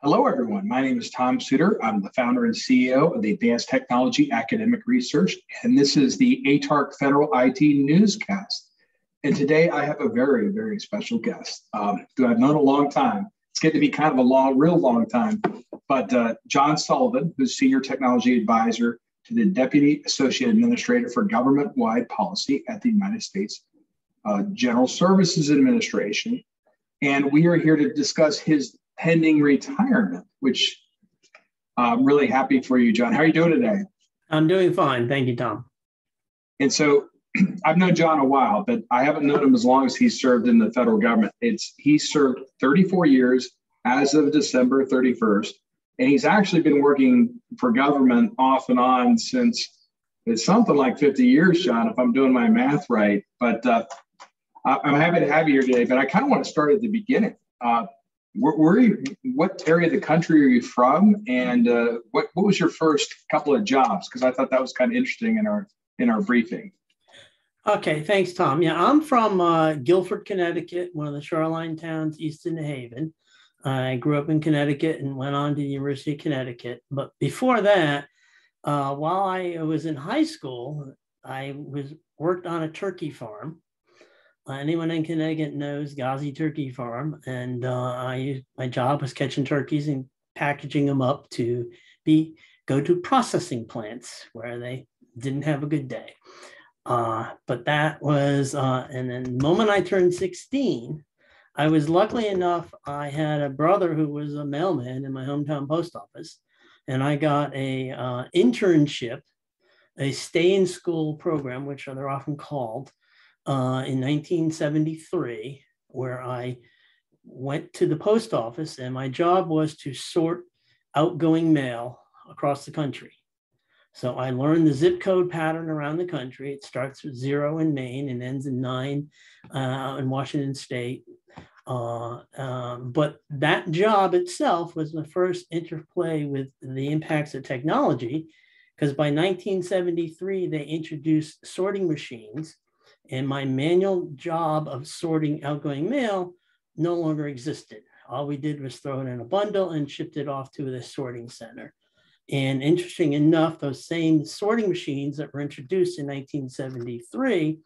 Hello, everyone. My name is Tom Suder. I'm the founder and CEO of the Advanced Technology Academic Research, and this is the ATARC Federal IT Newscast. And today I have a very, very special guest who I've known a long time. It's getting to be kind of a real long time, but John Sullivan, who's Senior Technology Advisor to the Deputy Associate Administrator for Government-Wide Policy at the United States General Services Administration. And we are here to discuss his pending retirement, which I'm really happy for you, John. How are you doing today? I'm doing fine. Thank you, Tom. And so I've known John a while, but I haven't known him as long as he's served in the federal government. He served 34 years as of December 31st, and he's actually been working for government off and on since it's something like 50 years, John, if I'm doing my math right. But I'm happy to have you here today, but I kind of want to start at the beginning. What area of the country are you from, and what was your first couple of jobs? Because I thought that was kind of interesting in our briefing. Okay, thanks, Tom. Yeah, I'm from Guilford, Connecticut, one of the shoreline towns east of New Haven. I grew up in Connecticut and went on to the University of Connecticut. But before that, while I was in high school, I worked on a turkey farm. Anyone in Connecticut knows Ghazi Turkey Farm, and my job was catching turkeys and packaging them up to go to processing plants where they didn't have a good day. But that was, and then the moment I turned 16, I was lucky enough, I had a brother who was a mailman in my hometown post office, and I got a internship, a stay-in-school program, which they're often called, in 1973, where I went to the post office, and my job was to sort outgoing mail across the country. So I learned the zip code pattern around the country. It starts with 0 in Maine and ends in 9 in Washington State. But that job itself was the first interplay with the impacts of technology, because by 1973, they introduced sorting machines. And my manual job of sorting outgoing mail no longer existed. All we did was throw it in a bundle and shipped it off to the sorting center. And interesting enough, those same sorting machines that were introduced in 1973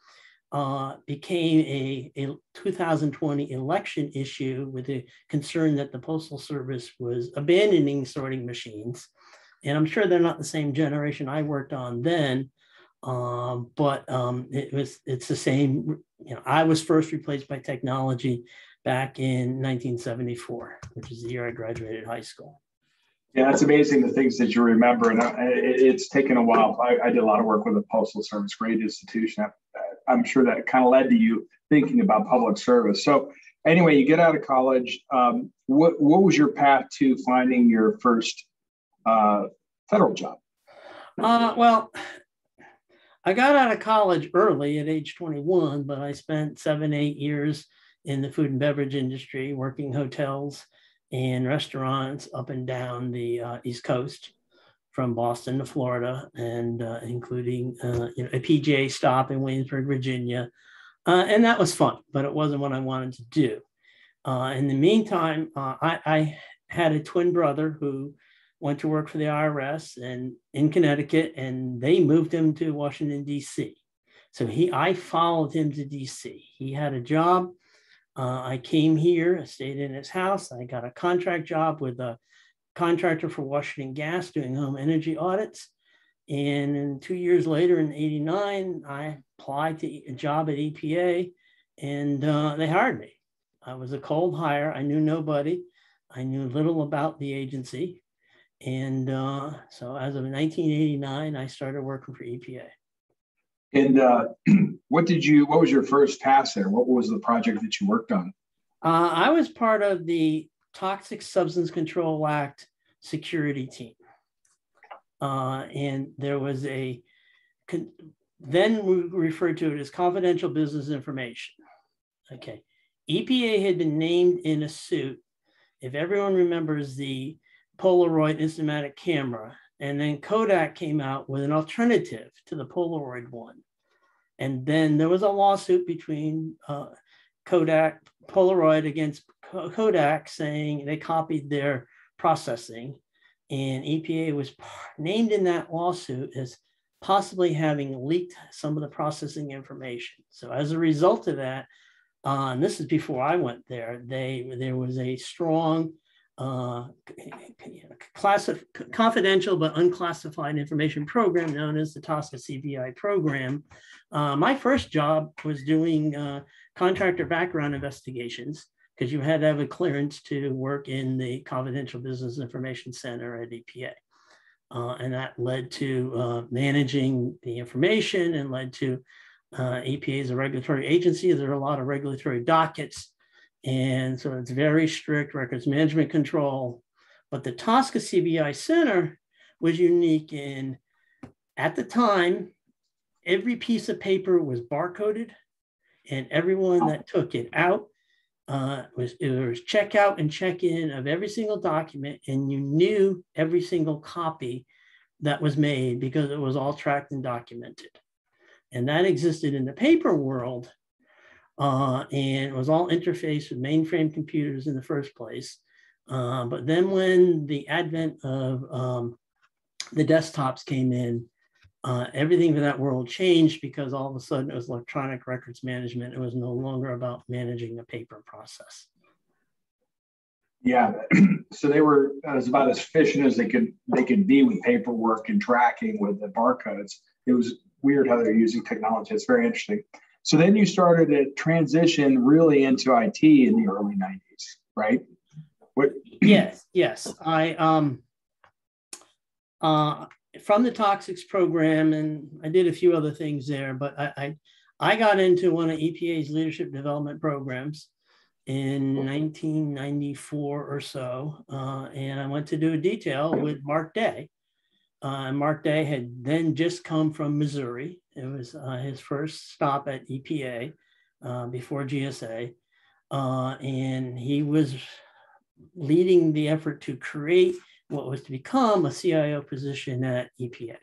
became a 2020 election issue with a concern that the Postal Service was abandoning sorting machines. And I'm sure they're not the same generation I worked on then. But it's the same. I was first replaced by technology back in 1974, which is the year I graduated high school. Yeah, it's amazing the things that you remember, and it's taken a while. I did a lot of work with the Postal Service, great institution. I'm sure that kind of led to you thinking about public service. So anyway, you get out of college. What was your path to finding your first federal job? Well, I got out of college early at age 21, but I spent 7-8 years in the food and beverage industry, working hotels and restaurants up and down the East Coast, from Boston to Florida, and including a PGA stop in Williamsburg, Virginia. And that was fun, but it wasn't what I wanted to do. In the meantime, I had a twin brother who went to work for the IRS and in Connecticut, and they moved him to Washington, D.C. So I followed him to D.C. He had a job. I came here, I stayed in his house. I got a contract job with a contractor for Washington Gas doing home energy audits. And 2 years later, in '89, I applied to a job at EPA, and they hired me. I was a cold hire. I knew nobody. I knew little about the agency. And so as of 1989, I started working for EPA. And what was your first task there? What was the project that you worked on? I was part of the Toxic Substance Control Act security team. And there was then we referred to it as confidential business information. Okay. EPA had been named in a suit. If everyone remembers the Polaroid Instamatic camera, and then Kodak came out with an alternative to the Polaroid one. And then there was a lawsuit between Polaroid against Kodak, saying they copied their processing, and EPA was named in that lawsuit as possibly having leaked some of the processing information. So as a result of that, and this is before I went there, there was a strong confidential but unclassified information program known as the TSCA CBI program. My first job was doing contractor background investigations, because you had to have a clearance to work in the Confidential Business Information Center at EPA. And that led to managing the information and led to EPA as a regulatory agency. There are a lot of regulatory dockets. And so it's very strict records management control. But the TSCA CBI Center was unique in, at the time, every piece of paper was barcoded, and everyone that took it out, it was check out and check in of every single document, and you knew every single copy that was made because it was all tracked and documented. And that existed in the paper world. And it was all interfaced with mainframe computers in the first place. But then when the advent of the desktops came in, everything for that world changed, because all of a sudden it was electronic records management. It was no longer about managing the paper process. Yeah, so they were about as efficient as they could be with paperwork and tracking with the barcodes. It was weird how they're using technology. It's very interesting. So then you started to transition really into IT in the early 90s, right? Yes. I from the Toxics program, and I did a few other things there, but I got into one of EPA's leadership development programs in 1994 or so, and I went to do a detail with Mark Day. Mark Day had then just come from Missouri. It was his first stop at EPA before GSA. And he was leading the effort to create what was to become a CIO position at EPA.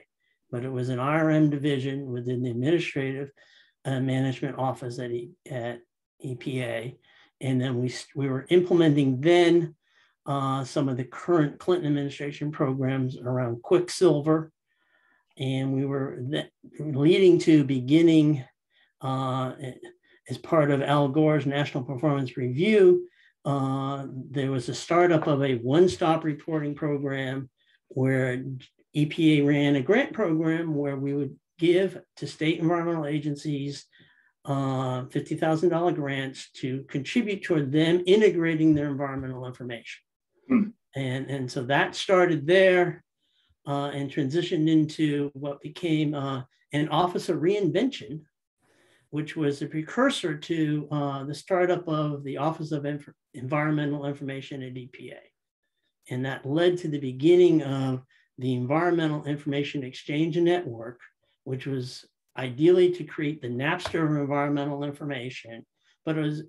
But it was an IRM division within the administrative management office at EPA. And then we were implementing then some of the current Clinton administration programs around Quicksilver. And we were leading to beginning, as part of Al Gore's National Performance Review, there was a startup of a one-stop reporting program where EPA ran a grant program where we would give to state environmental agencies $50,000 grants to contribute toward them integrating their environmental information. And so that started there and transitioned into what became an Office of Reinvention, which was a precursor to the startup of the Office of Environmental Information at EPA. And that led to the beginning of the Environmental Information Exchange Network, which was ideally to create the Napster of environmental information, but it's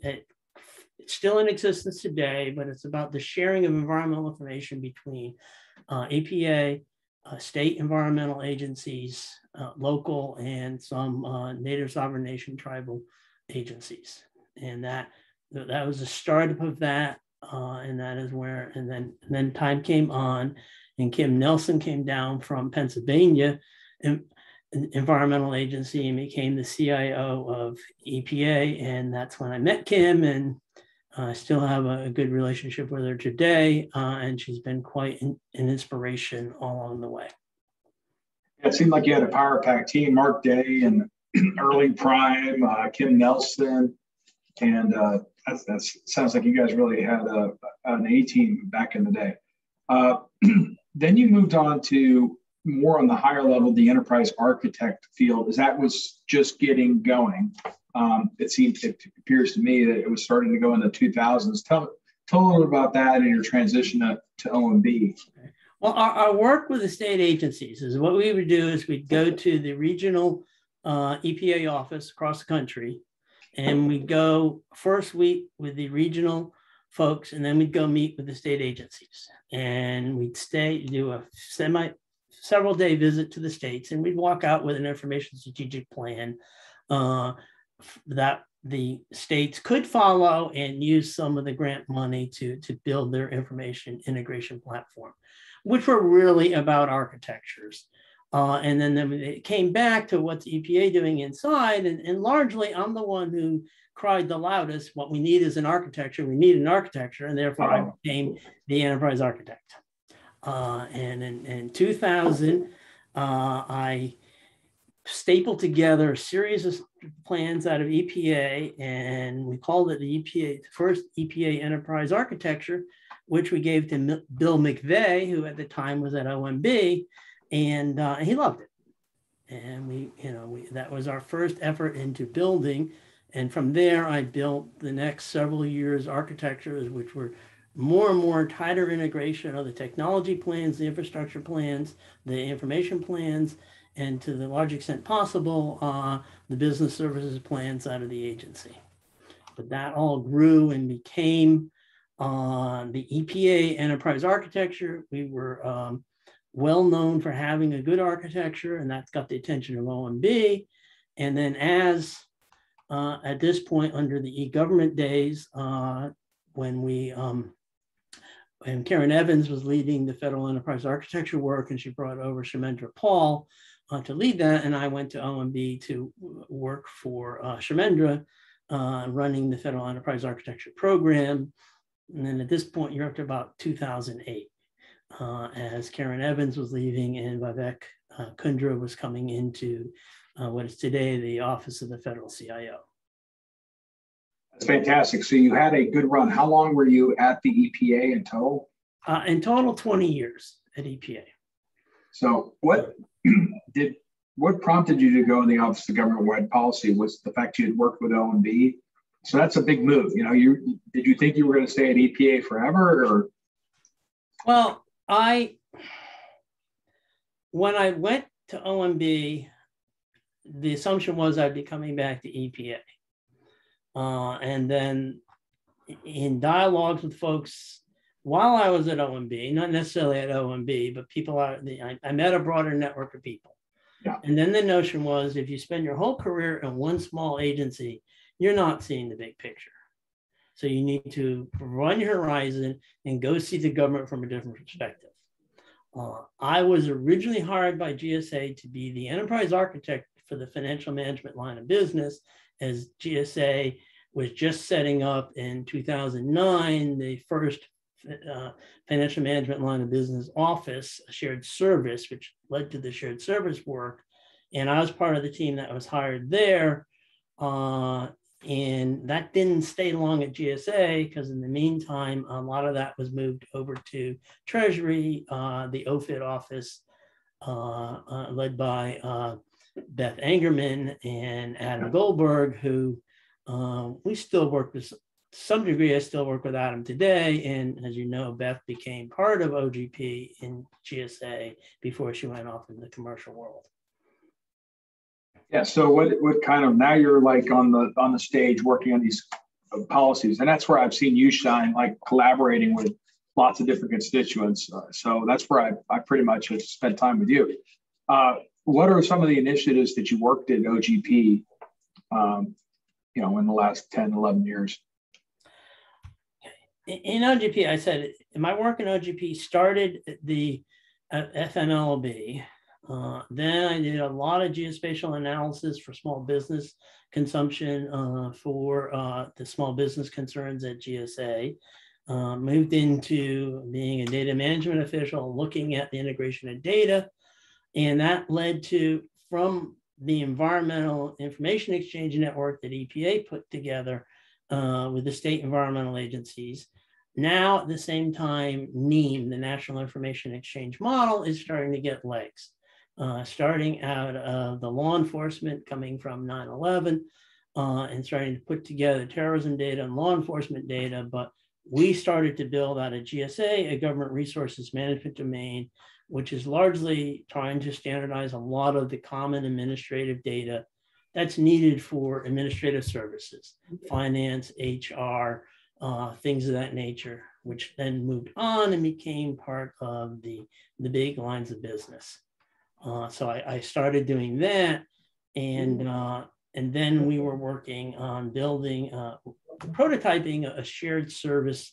still in existence today, but it's about the sharing of environmental information between EPA, state environmental agencies, local, and some native sovereign nation tribal agencies. And that was the startup of that. And that is where, and then time came on, and Kim Nelson came down from Pennsylvania Environmental Agency and became the CIO of EPA. And that's when I met Kim, and I still have a good relationship with her today. And she's been quite an inspiration all along the way. It seemed like you had a power pack team, Mark Day and early prime, Kim Nelson. And that sounds like you guys really had an A team back in the day. Then you moved on to more on the higher level, the enterprise architect field, as that was just getting going. It appears to me that it was starting to go in the 2000s. Tell a little about that and your transition to OMB. Well, our work with the state agencies is what we would do is we'd go to the regional EPA office across the country, and we'd go first week with the regional folks, and then we'd go meet with the state agencies. And we'd do a several day visit to the states, and we'd walk out with an information strategic plan that the states could follow and use some of the grant money to build their information integration platform, which were really about architectures. And then it came back to what's EPA doing inside. And largely, I'm the one who cried the loudest, what we need is an architecture. We need an architecture. And therefore, I became the enterprise architect. And in 2000, I stapled together a series of plans out of EPA, and we called it the first EPA enterprise architecture, which we gave to Bill McVeigh, who at the time was at OMB, and he loved it. And that was our first effort into building. And from there, I built the next several years architectures, which were more and more tighter integration of the technology plans, the infrastructure plans, the information plans, and to the large extent possible, the business services plans out of the agency. But that all grew and became the EPA enterprise architecture. We were well known for having a good architecture, and that's got the attention of OMB. And then at this point, under the e-government days, when Karen Evans was leading the federal enterprise architecture work, and she brought over Shamendra Paul to lead that, and I went to OMB to work for Shamendra, running the federal enterprise architecture program. And then at this point, you're up to about 2008, as Karen Evans was leaving and Vivek Kundra was coming into what is today the Office of the Federal CIO. That's fantastic. So you had a good run. How long were you at the EPA in total? In total, 20 years at EPA. So what prompted you to go in the Office of Government-Wide Policy? Was the fact you had worked with OMB? So that's a big move. Did you think you were going to stay at EPA forever? Or? Well, when I went to OMB, the assumption was I'd be coming back to EPA. And then in dialogues with folks while I was at OMB, not necessarily at OMB, but I met a broader network of people. Yeah. And then the notion was, if you spend your whole career in one small agency, you're not seeing the big picture. So you need to run your horizon and go see the government from a different perspective. I was originally hired by GSA to be the enterprise architect for the financial management line of business, as GSA was just setting up in 2009, the first financial management line of business office, a shared service, which led to the shared service work. And I was part of the team that was hired there. And that didn't stay long at GSA, because in the meantime, a lot of that was moved over to Treasury, the OFID office, led by Beth Angerman and Adam Goldberg, who we still work with. To some degree, I still work with Adam today. And as you know, Beth became part of OGP in GSA before she went off in the commercial world. Yeah. So what kind of, now you're like on the stage working on these policies, and that's where I've seen you shine, like collaborating with lots of different constituents. So that's where I pretty much have spent time with you. What are some of the initiatives that you worked at OGP, in the last 10, 11 years? In OGP, I said, my work in OGP started at the FMLB. Then I did a lot of geospatial analysis for small business consumption for the small business concerns at GSA. Moved into being a data management official, looking at the integration of data. And that led to, from the Environmental Information Exchange Network that EPA put together with the state environmental agencies. Now, at the same time, NIEM, the National Information Exchange Model, is starting to get legs. Starting out of the law enforcement coming from 9/11 and starting to put together terrorism data and law enforcement data. But we started to build out of GSA, a government resources management domain, which is largely trying to standardize a lot of the common administrative data that's needed for administrative services, finance, HR, things of that nature, which then moved on and became part of the big lines of business. So I started doing that. And And then we were working on building, prototyping a shared service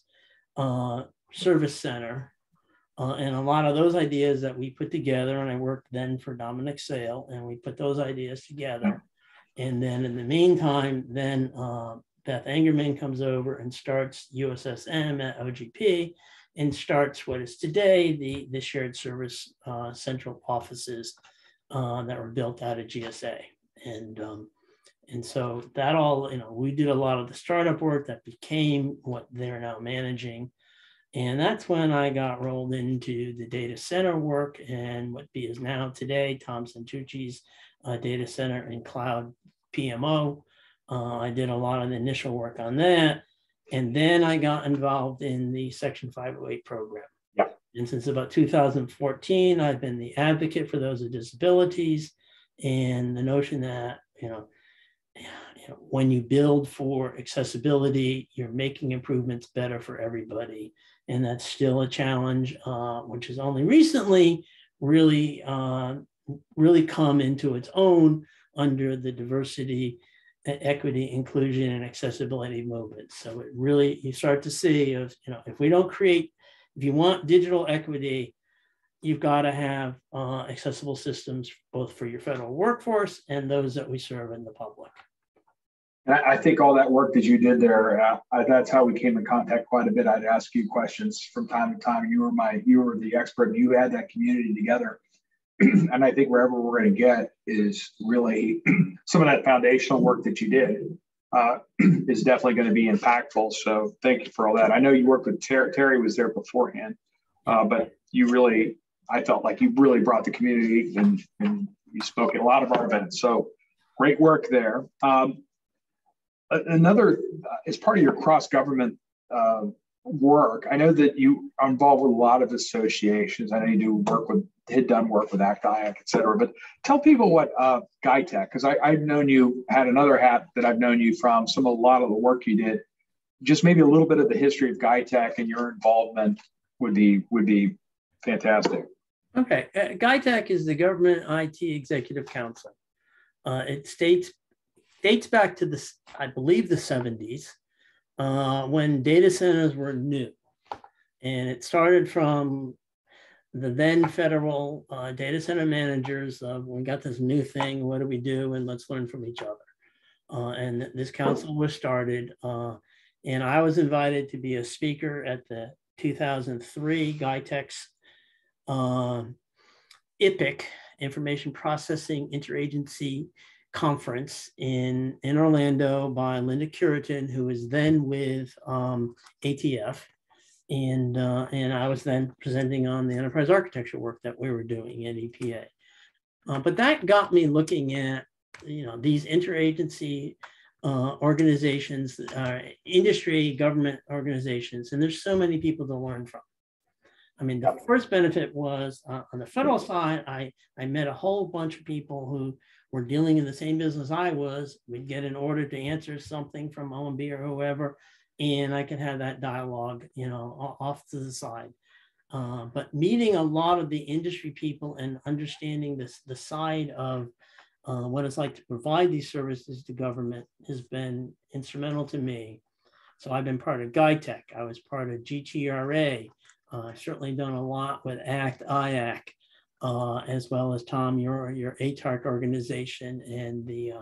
center. And a lot of those ideas that we put together, and I worked then for Dominic Sale, and we put those ideas together. And then in the meantime, then Beth Angerman comes over and starts USSM at OGP and starts what is today the shared service central offices that were built out of GSA. And so that all, we did a lot of the startup work that became what they're now managing. And that's when I got rolled into the data center work and what is now today Tom Santucci's data center and cloud PMO. I did a lot of the initial work on that. And then I got involved in the Section 508 program. Yeah. And since about 2014, I've been the advocate for those with disabilities, and the notion that, when you build for accessibility, you're making improvements better for everybody. And that's still a challenge, which has only recently really come into its own under the diversity, equity, inclusion, and accessibility movement. So it really, you start to see if you want digital equity, you've got to have accessible systems, both for your federal workforce and those that we serve in the public. And I think all that work that you did there, that's how we came in contact quite a bit. I'd ask you questions from time to time. You were the expert. You had that community together. And I think wherever we're going to get is really some of that foundational work that you did is definitely going to be impactful. So thank you for all that. I know you worked with Terry. Terry was there beforehand, but I felt like you really brought the community and you spoke at a lot of our events. So great work there. Another, as part of your cross-government work, I know that you are involved with a lot of associations. I know you had done work with ACT, IAC, et cetera. But tell people what GITEC, because I've known you, had another hat that I've known you from, a lot of the work you did. Just maybe a little bit of the history of GITEC and your involvement would be fantastic. Okay, GITEC is the Government IT Executive Council. It dates back to I believe the 70s, when data centers were new. And it started from the then federal data center managers of, we got this new thing, what do we do? And let's learn from each other. And this council was started, and I was invited to be a speaker at the 2003 GITEC's IPIC, Information Processing Interagency Conference in Orlando by Linda Curitin, who was then with ATF. And I was then presenting on the enterprise architecture work that we were doing at EPA. But that got me looking at, these interagency organizations, industry, government organizations, and there's so many people to learn from. I mean, the first benefit was on the federal side, I met a whole bunch of people who were dealing in the same business I was. We'd get an order to answer something from OMB or whoever, and I could have that dialogue, off to the side. But meeting a lot of the industry people and understanding the side of what it's like to provide these services to government has been instrumental to me. So I've been part of GITEC. I was part of GTRA. I've certainly done a lot with ACT, IAC, as well as Tom, your ATARC organization and the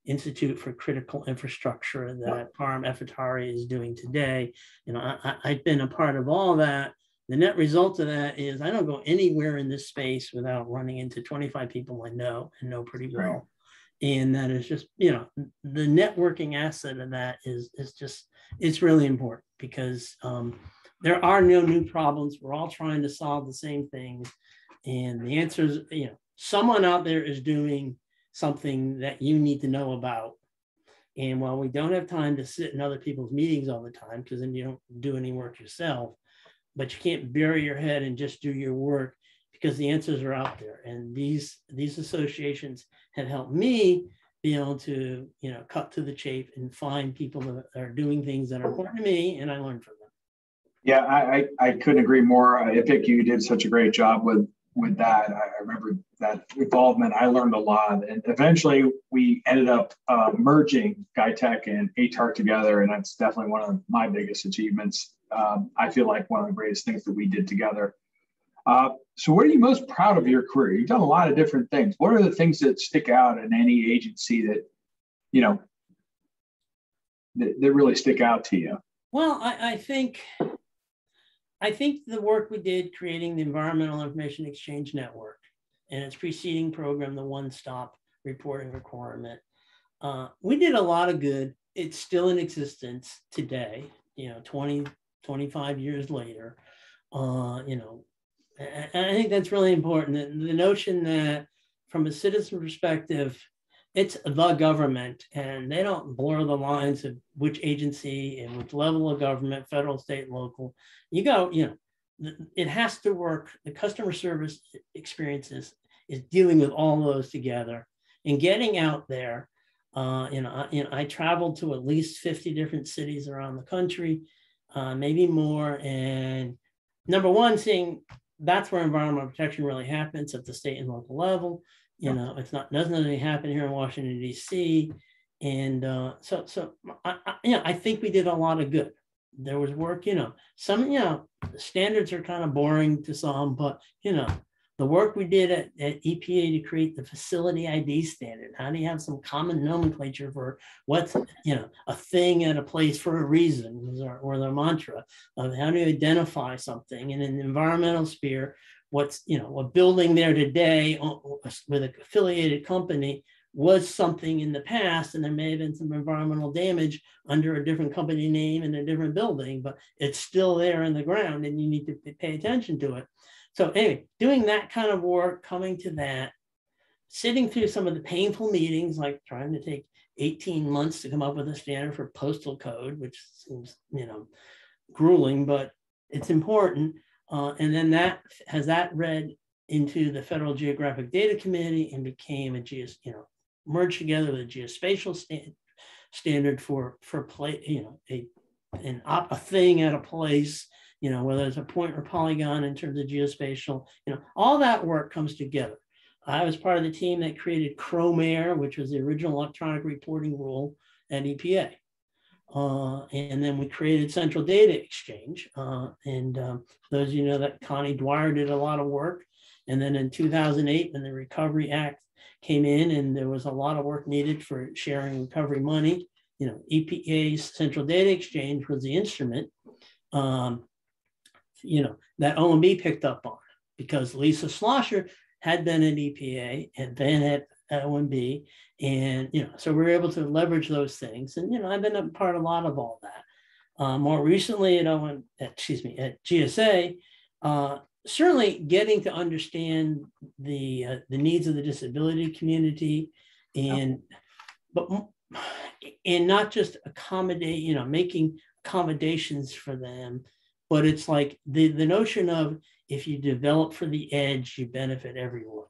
Institute for Critical Infrastructure that Parham Effatari is doing today. I've been a part of all that. The net result of that is I don't go anywhere in this space without running into 25 people I know and know pretty well. Right. And that is just, the networking asset of that is just, it's really important because there are no new problems. We're all trying to solve the same things. And the answer is, someone out there is doing something that you need to know about. And while we don't have time to sit in other people's meetings all the time, because then you don't do any work yourself, but you can't bury your head and just do your work because the answers are out there. And these associations have helped me be able to, cut to the chase and find people that are doing things that are important to me, and I learn from them. Yeah, I couldn't agree more. IPIC, you did such a great job with with that. I remember that involvement. I learned a lot, and eventually we ended up merging GITEC and ATARC together, and that's definitely one of my biggest achievements. I feel like one of the greatest things that we did together. So what are you most proud of your career? You've done a lot of different things. What are the things that stick out in any agency that, you know, that really stick out to you? Well, I think the work we did creating the Environmental Information Exchange Network and its preceding program, the one-stop reporting requirement, we did a lot of good. It's still in existence today, 20, 25 years later. And I think that's really important. The notion that from a citizen perspective, it's the government, and they don't blur the lines of which agency and which level of government, federal, state, local. It has to work. The customer service experiences is dealing with all those together and getting out there. I traveled to at least 50 different cities around the country, maybe more. And number one, seeing that's where environmental protection really happens at the state and local level. It's not doesn't really happen here in Washington, D.C. And I think we did a lot of good. There was work, some, standards are kind of boring to some, but, the work we did at EPA to create the facility ID standard. How do you have some common nomenclature for what's, a thing at a place for a reason, or the mantra of how do you identify something? And in the environmental sphere, what's, a building there today with an affiliated company was something in the past, and there may have been some environmental damage under a different company name in a different building, but it's still there in the ground and you need to pay attention to it. So anyway, doing that kind of work, coming to that, sitting through some of the painful meetings, like trying to take 18 months to come up with a standard for postal code, which seems, grueling, but it's important. And then that read into the Federal Geographic Data Committee and became merged together with a geospatial standard for a thing at a place, whether it's a point or polygon in terms of geospatial, all that work comes together. I was part of the team that created CHROMAIR, which was the original electronic reporting rule at EPA. And then we created Central Data Exchange. Those of you know that Connie Dwyer did a lot of work. And then in 2008, when the Recovery Act came in and there was a lot of work needed for sharing recovery money, EPA's Central Data Exchange was the instrument, that OMB picked up on, because Lisa Schlosser had been at EPA and then at OMB. And, so we were able to leverage those things. And, I've been a part of a lot of all that. More recently at GSA, certainly getting to understand the needs of the disability community, and not just accommodate, making accommodations for them, but it's like the notion of, if you develop for the edge, you benefit everyone.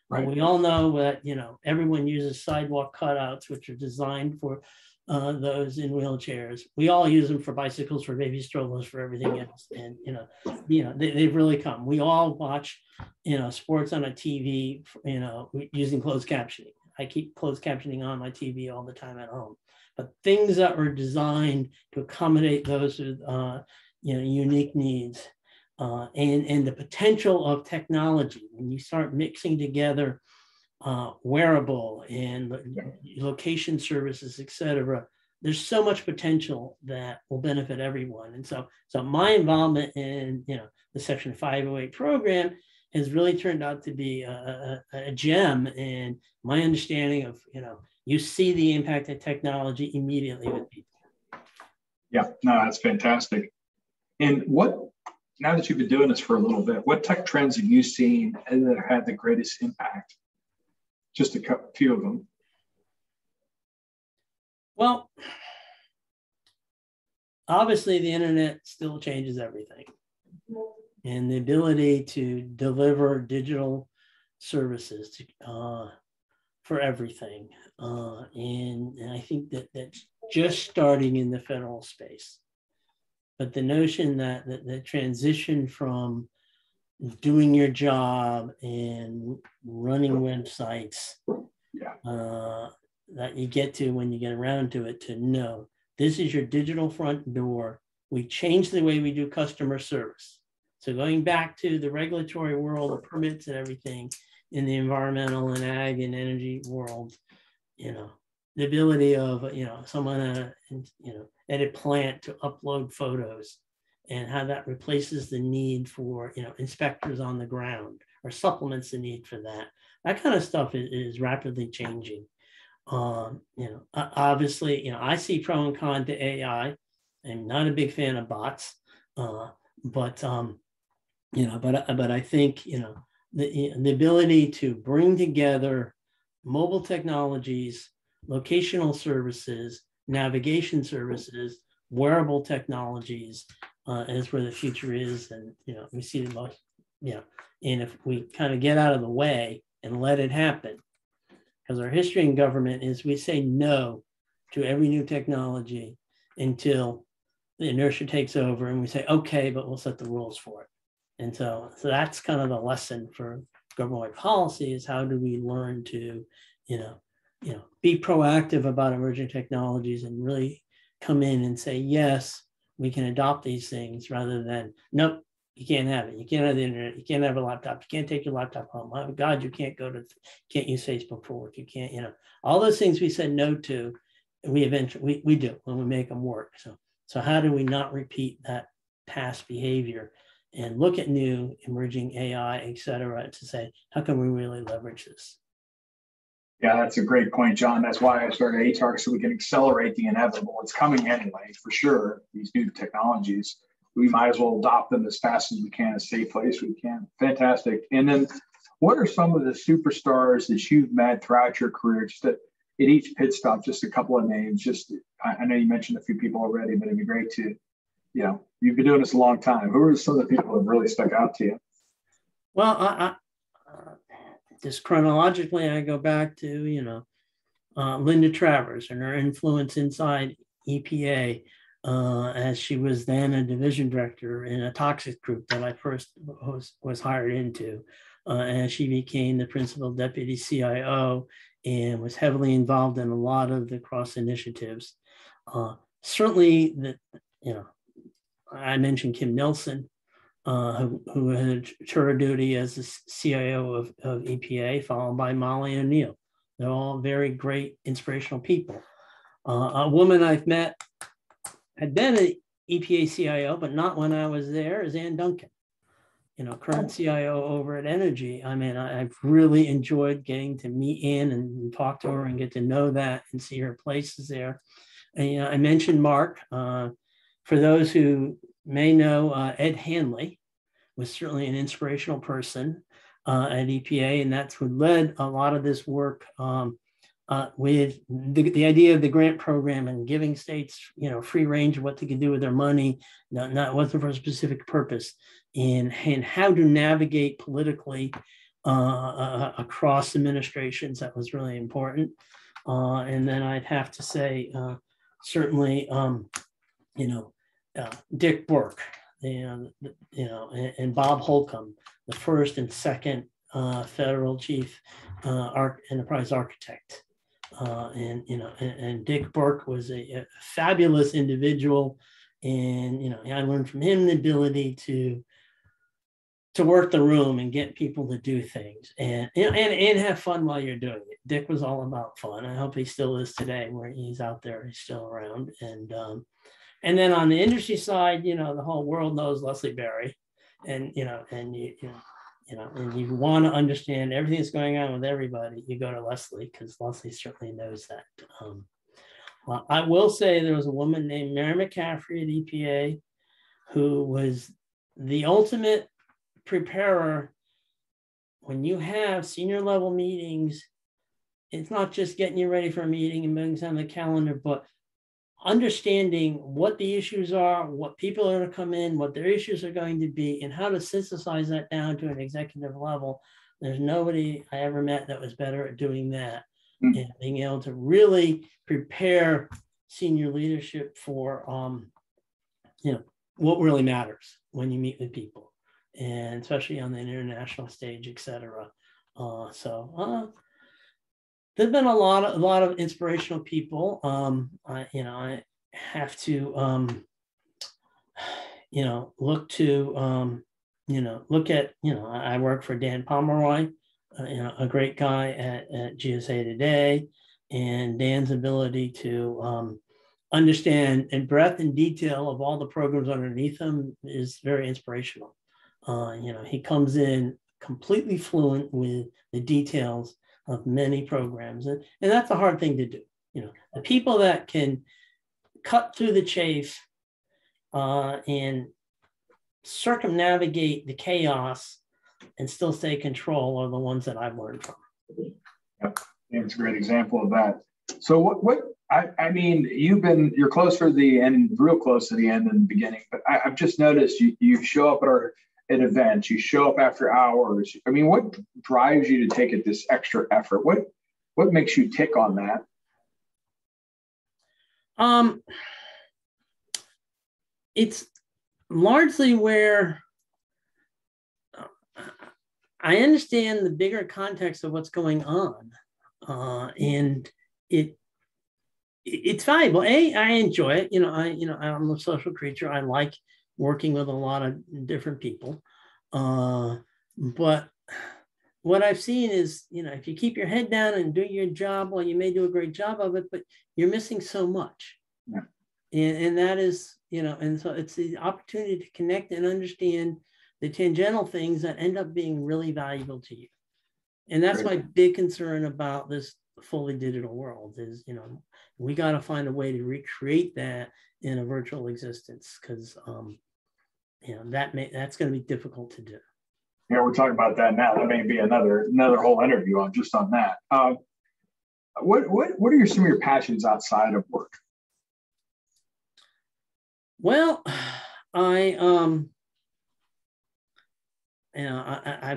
Right. We all know that, everyone uses sidewalk cutouts, which are designed for those in wheelchairs. We all use them for bicycles, for baby strollers, for everything else. And, they've really come. We all watch, sports on a TV, using closed captioning. I keep closed captioning on my TV all the time at home. But things that were designed to accommodate those with, unique needs. And the potential of technology, when you start mixing together wearable and location services, et cetera, there's so much potential that will benefit everyone. And so my involvement in the Section 508 program has really turned out to be a gem. And my understanding of, you see the impact of technology immediately with people. Yeah, no, that's fantastic. And now that you've been doing this for a little bit, what tech trends have you seen that had the greatest impact? Just a few of them. Well, obviously the internet still changes everything. And the ability to deliver digital services for everything. And I think that's just starting in the federal space. But the notion that the transition from doing your job and running websites that you get to when you get around to it, to know this is your digital front door. We changed the way we do customer service. So going back to the regulatory world of permits and everything in the environmental and ag and energy world, the ability of, someone at a plant to upload photos, and how that replaces the need for, inspectors on the ground, or supplements the need for that. That kind of stuff is rapidly changing. Obviously, I see pro and con to AI. I'm not a big fan of bots, but I think, the ability to bring together mobile technologies, locational services, navigation services, wearable technologies, is where the future is. And, we see the most, and if we kind of get out of the way and let it happen, because our history in government is we say no to every new technology until the inertia takes over and we say, okay, but we'll set the rules for it. And so that's kind of the lesson for government policy, is how do we learn to, be proactive about emerging technologies and really come in and say, yes, we can adopt these things, rather than, nope, you can't have it. You can't have the internet. You can't have a laptop. You can't take your laptop home. Oh God, you can't can't use Facebook for work. You can't, all those things we said no to, we eventually, we do when we make them work. So how do we not repeat that past behavior and look at new emerging AI, et cetera, to say, how can we really leverage this? Yeah, that's a great point, John. That's why I started ATARC, so we can accelerate the inevitable. It's coming anyway, for sure. These new technologies, we might as well adopt them as fast as we can, as safely as we can. Fantastic. And then what are some of the superstars that you've met throughout your career? Just at each pit stop, just a couple of names. I know you mentioned a few people already, but it'd be great to, you've been doing this a long time. Who are some of the people that have really stuck out to you? Well, just chronologically, I go back to, Linda Travers and her influence inside EPA, as she was then a division director in a toxic group that I first was hired into. And she became the principal deputy CIO and was heavily involved in a lot of the cross initiatives. Certainly, I mentioned Kim Nelson, who had tour duty as the CIO of EPA, followed by Molly O'Neill. They're all very great, inspirational people. A woman I've met had been an EPA CIO, but not when I was there, is Ann Duncan, current CIO over at Energy. I mean, I've really enjoyed getting to meet Ann and talk to her and get to know that and see her places there. And I mentioned Mark. For those who may know, Ed Hanley was certainly an inspirational person at EPA, and that's who led a lot of this work with the idea of the grant program and giving states, free range of what they could do with their money, not wasn't for a specific purpose, and how to navigate politically across administrations. That was really important. And then I'd have to say, certainly, Dick Burke, and Bob Holcomb, the first and second federal chief enterprise architect. And Dick Burke was a fabulous individual. And, I learned from him the ability to work the room and get people to do things and have fun while you're doing it. Dick was all about fun. I hope he still is today, where he's out there, he's still around. And then on the industry side, the whole world knows Leslie Berry, and you want to understand everything that's going on with everybody, you go to Leslie, because Leslie certainly knows that. Well, I will say there was a woman named Mary McCaffrey at EPA who was the ultimate preparer. When you have senior level meetings, it's not just getting you ready for a meeting and putting on the calendar, but understanding what the issues are, what people are going to come in, what their issues are going to be, and how to synthesize that down to an executive level. There's nobody I ever met that was better at doing that, and being able to really prepare senior leadership for, what really matters when you meet with people. and especially on the international stage, et cetera. There've been a lot of inspirational people. I have to, look at, I work for Dan Pomeroy, a great guy at GSA Today, and Dan's ability to understand in breadth and detail of all the programs underneath him is very inspirational. He comes in completely fluent with the details of many programs. And that's a hard thing to do. The people that can cut through the chafe and circumnavigate the chaos and still stay in control are the ones that I've learned from. Yep. Yeah, it's a great example of that. So I mean, you're close to the end, real close to the end in the beginning, but I've just noticed you show up at events, you show up after hours. I mean, what drives you to take it this extra effort? What makes you tick on that? It's largely where I understand the bigger context of what's going on, and it's valuable. I enjoy it. I'm a social creature. I like working with a lot of different people. But what I've seen is, if you keep your head down and do your job, well, you may do a great job of it, but you're missing so much. Yeah. And that is, and so it's the opportunity to connect and understand the tangential things that end up being really valuable to you. And that's my big concern about this fully digital world is, we got to find a way to recreate that in a virtual existence, because that's going to be difficult to do. Yeah, we're talking about that now. That may be another whole interview on that. What are some of your passions outside of work? Well, I've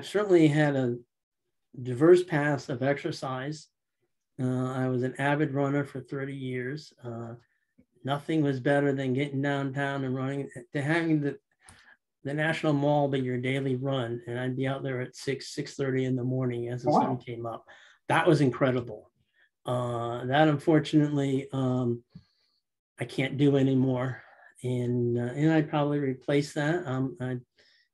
certainly had a diverse path of exercise. I was an avid runner for 30 years. Nothing was better than getting downtown and running, to having the National Mall be your daily run. And I'd be out there at 6:30 in the morning as the sun came up. That was incredible. That unfortunately, I can't do anymore. And I'd probably replace that. I'm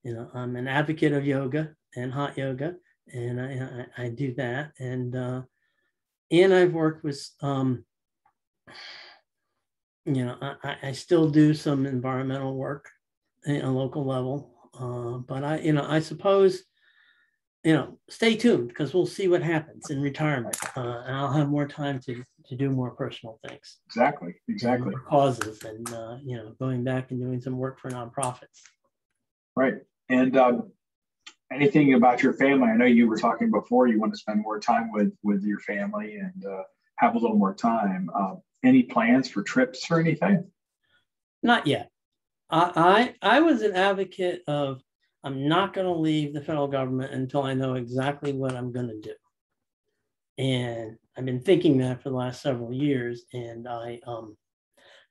an advocate of yoga and hot yoga, and I do that. And I've worked with, I still do some environmental work at a local level. But I suppose, stay tuned, because we'll see what happens in retirement. And I'll have more time to do more personal things. Exactly. More causes, and going back and doing some work for nonprofits. Right. And anything about your family? I know you were talking before, you want to spend more time with your family and have a little more time. Any plans for trips or anything? Not yet. I was an advocate of, I'm not going to leave the federal government until I know exactly what I'm going to do. And I've been thinking that for the last several years, and I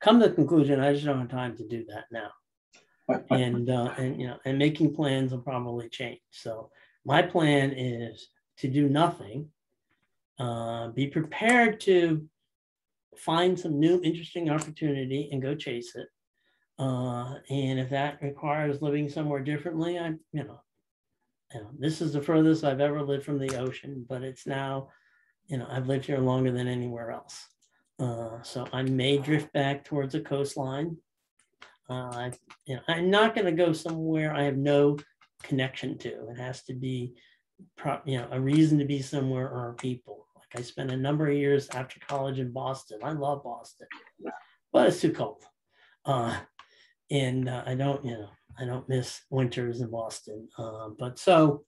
come to the conclusion I just don't have time to do that now. And making plans will probably change. So my plan is to do nothing, be prepared to find some new interesting opportunity and go chase it. And if that requires living somewhere differently, this is the furthest I've ever lived from the ocean, but it's now, I've lived here longer than anywhere else. So I may drift back towards the coastline. I'm not going to go somewhere I have no connection to. It has to be, a reason to be somewhere or people. Like I spent a number of years after college in Boston. I love Boston, but it's too cold. And I don't miss winters in Boston. But so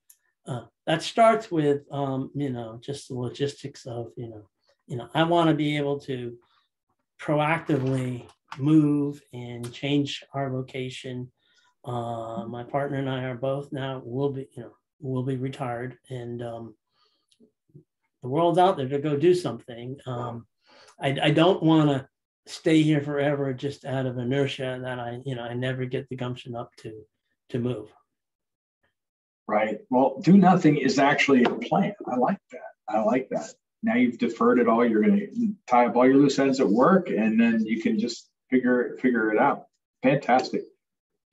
that starts with, just the logistics of, I want to be able to proactively move and change our location. My partner and I are both now, will be retired, and the world's out there to go do something. I don't want to stay here forever just out of inertia that I never get the gumption up to move. Right. Well, do nothing is actually a plan. I like that. I like that. Now you've deferred it all. You're going to tie up all your loose ends at work, and then you can just figure it out. Fantastic.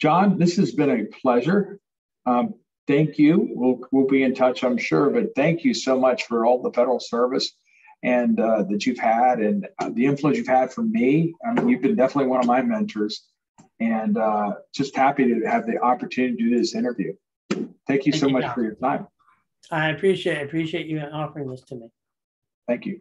John, this has been a pleasure. Thank you. We'll be in touch, I'm sure, but thank you so much for all the federal service and that you've had, and the influence you've had from me. I mean, you've been definitely one of my mentors, and just happy to have the opportunity to do this interview. Thank you so much for your time. I appreciate you offering this to me. Thank you.